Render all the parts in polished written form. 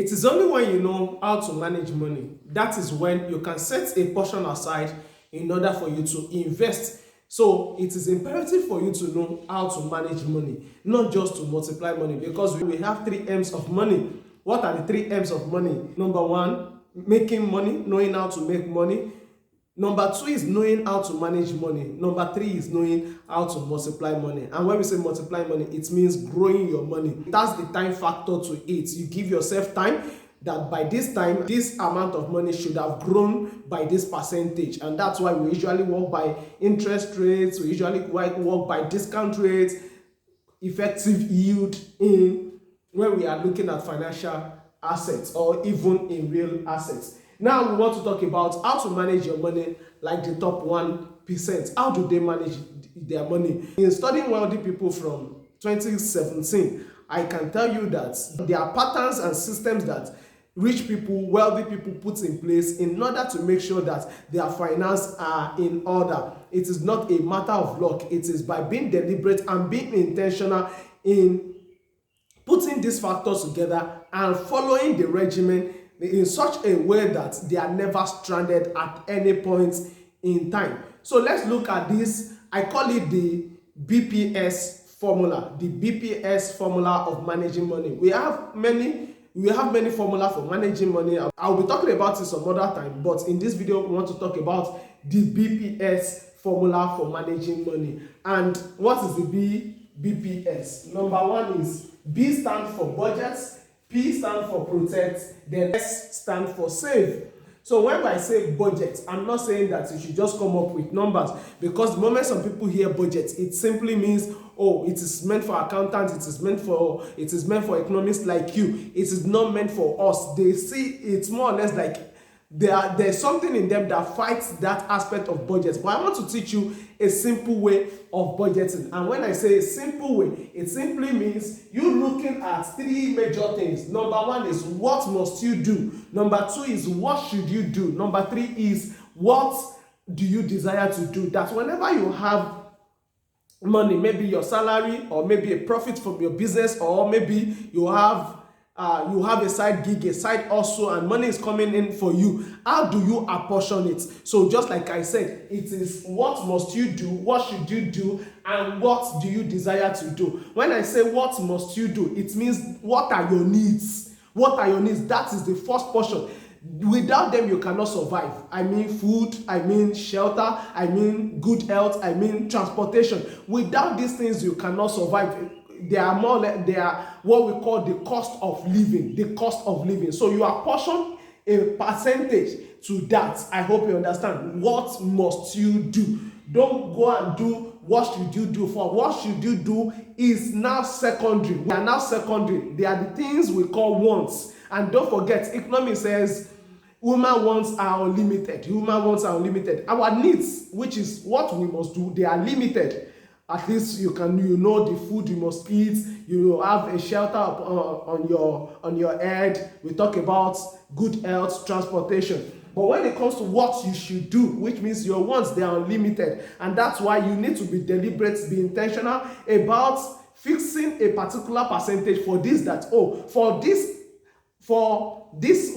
It is only when you know how to manage money, that is when you can set a portion aside in order for you to invest. So it is imperative for you to know how to manage money, not just to multiply money, because we have 3 M's of money. What are the 3 M's of money? Number one, making money, knowing how to make money. Number two is knowing how to manage money. Number three is knowing how to multiply money. And when we say multiply money, it means growing your money. That's the time factor to it. You give yourself time that by this time, this amount of money should have grown by this percentage. And that's why we usually work by interest rates. We usually work by discount rates, effective yield in when we are looking at financial assets or even in real assets. Now we want to talk about how to manage your money like the top 1%. How do they manage their money? In studying wealthy people from 2017, I can tell you that there are patterns and systems that rich people, wealthy people put in place in order to make sure that their finances are in order. It is not a matter of luck. It is by being deliberate and being intentional in putting these factors together and following the regimen in such a way that they are never stranded at any point in time. So let's look at this. I call it the BPS formula, the BPS formula of managing money. We have many formulas for managing money. I'll be talking about it some other time, but in this video we want to talk about the BPS formula for managing money. And what is the BPS? Number one is B stands for budgets, P stands for protect, then S stands for save. So when I say budget, I'm not saying that you should just come up with numbers, because the moment some people hear budget, it simply means, oh, it is meant for accountants, it is meant for economists like you. It is not meant for us. They see it's more or less like there's something in them that fights that aspect of budget. But I want to teach you a simple way of budgeting. And when I say a simple way, it simply means you looking at 3 major things. Number one is what must you do? Number two is what should you do? Number three is what do you desire to do? That whenever you have money, maybe your salary, or maybe a profit from your business, or maybe you have a side gig, a side hustle, and money is coming in for you. How do you apportion it? So just like I said, it is what must you do, what should you do, and what do you desire to do. When I say what must you do, it means what are your needs? What are your needs? That is the first portion. Without them, you cannot survive. I mean food, I mean shelter, I mean good health, I mean transportation. Without these things, you cannot survive. They are what we call the cost of living. The cost of living. So you apportion a percentage to that. I hope you understand. What must you do? Don't go and do what should you do for. What should you do is now secondary. We are now secondary. They are the things we call wants. And don't forget, economics says human wants are unlimited. Human wants are unlimited. Our needs, which is what we must do, they are limited. At least you know the food you must eat. You have a shelter on your head. We talk about good health, transportation. But when it comes to what you should do, which means your wants, they are unlimited. And that's why you need to be deliberate, be intentional about fixing a particular percentage for this, that, for this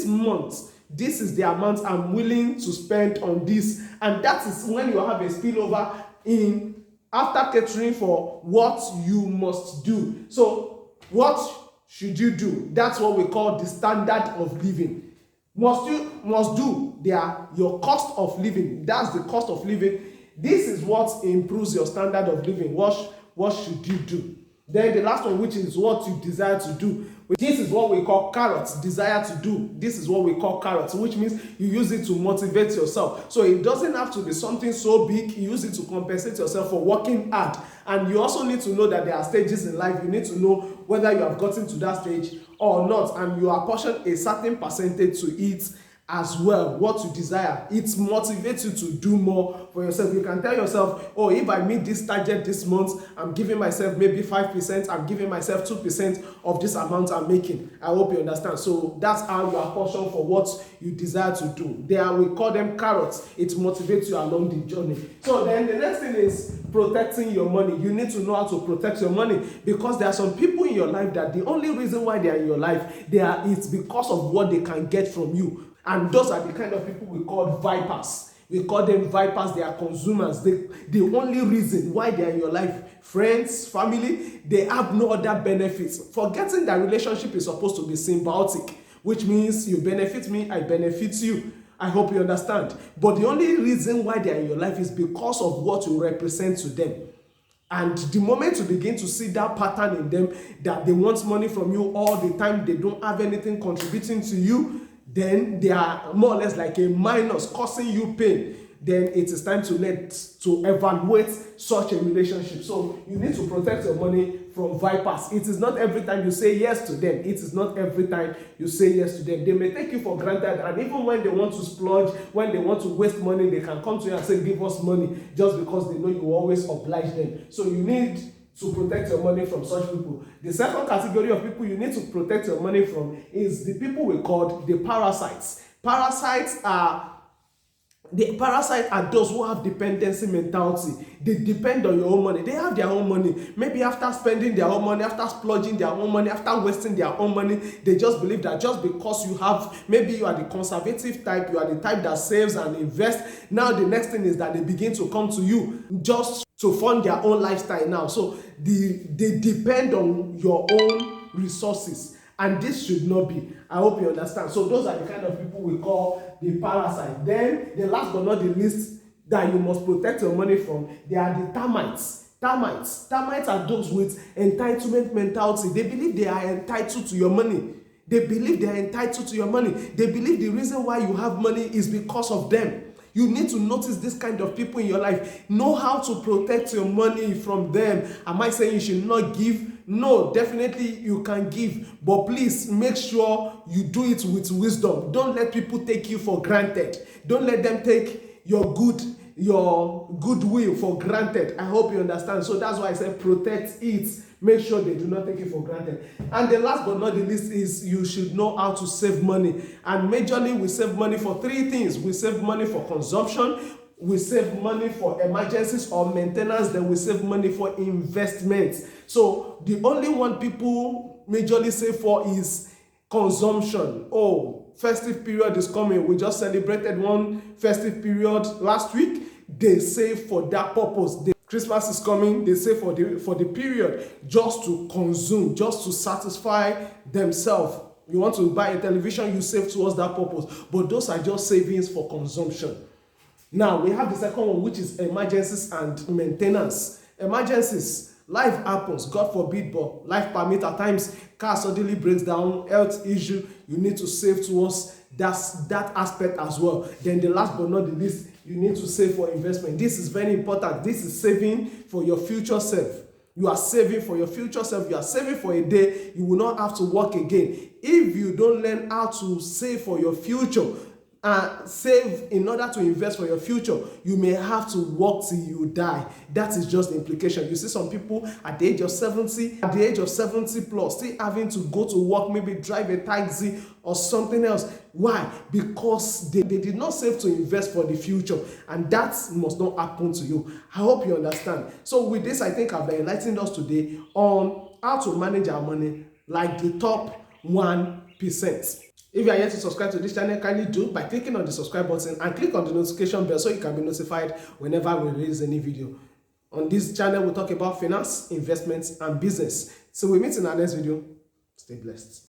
month, this is the amount I'm willing to spend on this. And that is when you have a spillover in after catering for what you must do. So what should you do? That's what we call the standard of living. Must do, they are your cost of living. That's the cost of living. This is what improves your standard of living. What should you do? Then the last one, which is what you desire to do. This is what we call carrots, desire to do. This is what we call carrots, which means you use it to motivate yourself. So it doesn't have to be something so big. You use it to compensate yourself for working hard. And you also need to know that there are stages in life. You need to know whether you have gotten to that stage or not. And you apportion a certain percentage to it as well, what you desire. It motivates you to do more for yourself. You can tell yourself, oh, if I meet this target this month, I'm giving myself maybe 5%, I'm giving myself 2% of this amount I'm making. I hope you understand. So that's how you are portioned for what you desire to do. We call them carrots. It motivates you along the journey. So then the next thing is protecting your money. You need to know how to protect your money, because there are some people in your life that the only reason why they are in your life, it's because of what they can get from you. And those are the kind of people we call vipers. We call them vipers. They are consumers. The only reason why they are in your life, friends, family, they have no other benefits. Forgetting that relationship is supposed to be symbiotic, which means you benefit me, I benefit you. I hope you understand. But the only reason why they are in your life is because of what you represent to them. And the moment you begin to see that pattern in them, that they want money from you all the time, they don't have anything contributing to you, then they are more or less like a minus causing you pain. Then it is time to evaluate such a relationship. So you need to protect your money from vipers. It is not every time you say yes to them. It is not every time you say yes to them. They may take you for granted, and even when they want to splurge, when they want to waste money, they can come to you and say, give us money, just because they know you will always oblige them. So you need to protect your money from such people. The second category of people you need to protect your money from is the people we call the parasites. Parasites are those who have dependency mentality. They depend on your own money. They have their own money. Maybe after spending their own money, after splurging their own money, after wasting their own money, they just believe that just because maybe you are the conservative type, you are the type that saves and invests. Now the next thing is that they begin to come to you just to fund their own lifestyle now. So they depend on your own resources, and this should not be. I hope you understand. So those are the kind of people we call the parasite. Then the last but not the least that you must protect your money from, they are the termites. Termites are those with entitlement mentality. They believe they are entitled to your money. They believe they are entitled to your money. They believe the reason why you have money is because of them. You need to notice this kind of people in your life. Know how to protect your money from them. Am I saying you should not give? No, definitely you can give. But please make sure you do it with wisdom. Don't let people take you for granted. Don't let them take your goodwill for granted. I hope you understand. So that's why I said protect it. Make sure they do not take it for granted. And the last but not the least is you should know how to save money. And majorly we save money for three things. We save money for consumption, we save money for emergencies or maintenance, then we save money for investments. So the only one people majorly save for is consumption. Oh, festive period is coming. We just celebrated one festive period last week. They save for that purpose. Christmas is coming, they save for the period just to consume, just to satisfy themselves. You want to buy a television, you save towards that purpose. But those are just savings for consumption. Now, we have the second one, which is emergencies and maintenance. Emergencies. Life happens, God forbid, but life permits at times. Car suddenly breaks down, health issue, you need to save towards that aspect as well. Then the last but not the least, you need to save for investment. This is very important. This is saving for your future self. You are saving for your future self. You are saving for a day you will not have to work again. If you don't learn how to save for your future, save in order to invest for your future, you may have to work till you die. That is just the implication. You see some people at the age of 70 plus, still having to go to work, maybe drive a taxi or something else. Why? Because they did not save to invest for the future, and that must not happen to you. I hope you understand. So with this, I think I've enlightened us today on how to manage our money like the top 1%. If you are yet to subscribe to this channel, kindly do by clicking on the subscribe button and click on the notification bell so you can be notified whenever we release any video. On this channel, we'll talk about finance, investments, and business. So we meet in our next video. Stay blessed.